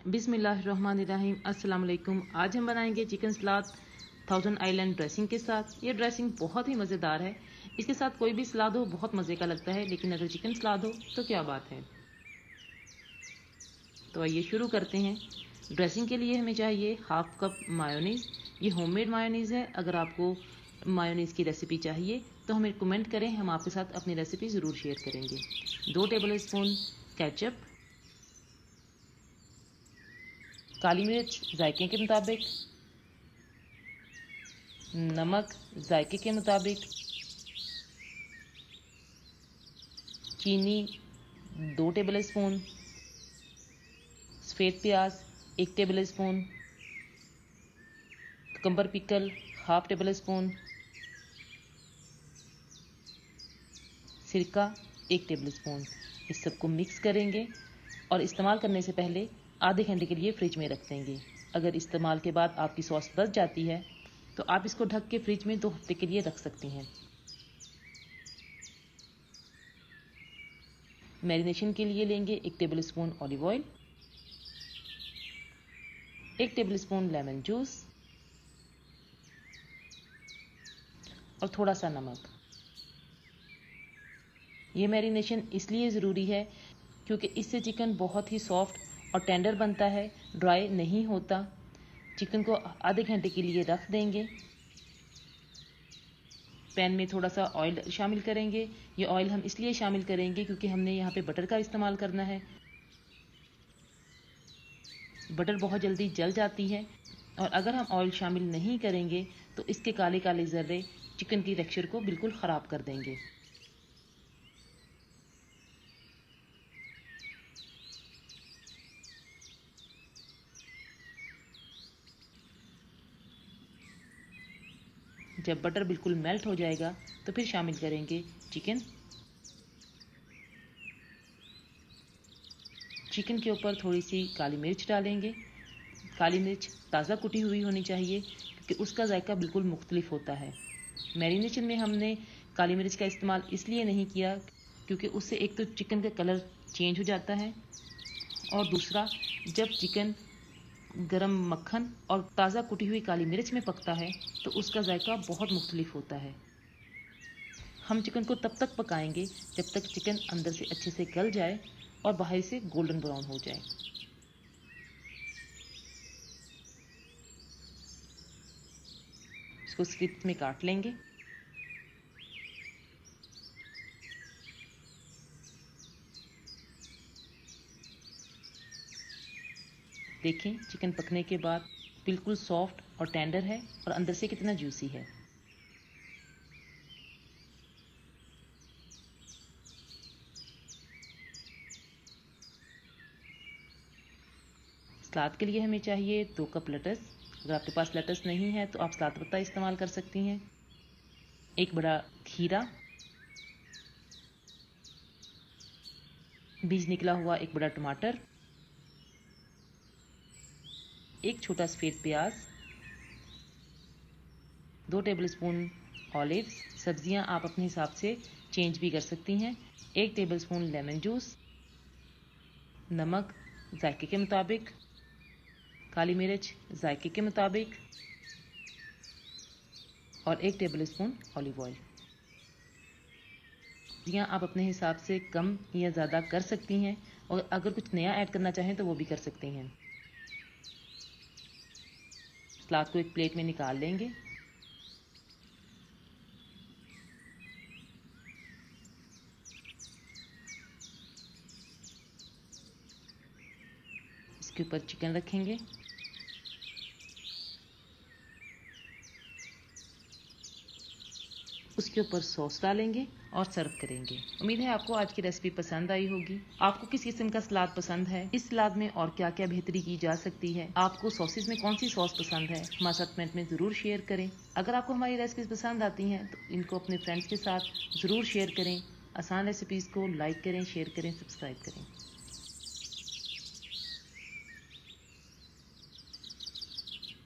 बिस्मिल्लाहिर्रहमानिर्रहीम। अस्सलाम वालेकुम। आज हम बनाएंगे चिकन सलाद थाउजेंड आइलैंड ड्रेसिंग के साथ। ये ड्रेसिंग बहुत ही मज़ेदार है। इसके साथ कोई भी सलाद हो बहुत मज़े का लगता है, लेकिन अगर चिकन सलाद हो तो क्या बात है। तो आइए शुरू करते हैं। ड्रेसिंग के लिए हमें चाहिए हाफ कप मायोनीज़। ये होममेड मायोनीज़ है। अगर आपको मायोनीज़ की रेसिपी चाहिए तो हमें कमेंट करें, हम आपके साथ अपनी रेसिपी ज़रूर शेयर करेंगे। 2 टेबल स्पून केचप, काली मिर्च जायके के मुताबिक, नमक जायके के मुताबिक, चीनी 2 टेबल स्पून, सफ़ेद प्याज 1 table spoon, cucumber pickle half table spoon, सिरका 1 टेबल स्पून। इस सबको मिक्स करेंगे और इस्तेमाल करने से पहले आधे घंटे के लिए फ्रिज में रख देंगे। अगर इस्तेमाल के बाद आपकी सॉस बच जाती है तो आप इसको ढक के फ्रिज में 2 हफ्ते के लिए रख सकती हैं। मैरिनेशन के लिए लेंगे 1 table spoon olive oil, 1 table spoon lemon juice और थोड़ा सा नमक। ये मैरिनेशन इसलिए ज़रूरी है क्योंकि इससे चिकन बहुत ही सॉफ्ट और टेंडर बनता है, ड्राई नहीं होता। चिकन को आधे घंटे के लिए रख देंगे। पैन में थोड़ा सा ऑयल शामिल करेंगे। ये ऑयल हम इसलिए शामिल करेंगे क्योंकि हमने यहाँ पे बटर का इस्तेमाल करना है। बटर बहुत जल्दी जल जाती है और अगर हम ऑयल शामिल नहीं करेंगे तो इसके काले काले ज़र्रे चिकन की टेक्सचर को बिल्कुल ख़राब कर देंगे। जब बटर बिल्कुल मेल्ट हो जाएगा तो फिर शामिल करेंगे चिकन। चिकन के ऊपर थोड़ी सी काली मिर्च डालेंगे। काली मिर्च ताज़ा कुटी हुई होनी चाहिए क्योंकि उसका जायका बिल्कुल मुख्तलिफ होता है। मैरिनेशन में हमने काली मिर्च का इस्तेमाल इसलिए नहीं किया क्योंकि उससे एक तो चिकन का कलर चेंज हो जाता है और दूसरा जब चिकन गरम मक्खन और ताज़ा कुटी हुई काली मिर्च में पकता है तो उसका जायका बहुत मुख्तलिफ होता है। हम चिकन को तब तक पकाएंगे जब तक चिकन अंदर से अच्छे से गल जाए और बाहर से गोल्डन ब्राउन हो जाए। इसको स्ट्रिप्स में काट लेंगे। देखें चिकन पकने के बाद बिल्कुल सॉफ्ट और टेंडर है और अंदर से कितना जूसी है। सलाद के लिए हमें चाहिए 2 कप लेटस। अगर आपके पास लेटस नहीं है तो आप सलाद पत्ता इस्तेमाल कर सकती हैं। 1 बड़ा खीरा, बीज निकला हुआ 1 बड़ा टमाटर, 1 छोटा सफ़ेद प्याज, 2 टेबल स्पून ऑलिव्स। सब्जियां आप अपने हिसाब से चेंज भी कर सकती हैं। 1 टेबल स्पून लेमन जूस, नमक जायके के मुताबिक, काली मिर्च जायके के मुताबिक और 1 टेबल स्पून ऑलिव ऑयल। सब्जियां आप अपने हिसाब से कम या ज़्यादा कर सकती हैं और अगर कुछ नया ऐड करना चाहें तो वो भी कर सकती हैं। सलाद को एक प्लेट में निकाल लेंगे। इसके ऊपर चिकन रखेंगे। उसके ऊपर सॉस डालेंगे और सर्व करेंगे। उम्मीद है आपको आज की रेसिपी पसंद आई होगी। आपको किस किस्म का सलाद पसंद है, इस सलाद में और क्या क्या बेहतरी की जा सकती है, आपको सॉसेज में कौन सी सॉस पसंद है, हमारे साथ कमेंट में ज़रूर शेयर करें। अगर आपको हमारी रेसिपीज पसंद आती हैं तो इनको अपने फ्रेंड्स के साथ ज़रूर शेयर करें। आसान रेसिपीज़ को लाइक करें, शेयर करें, सब्सक्राइब करें।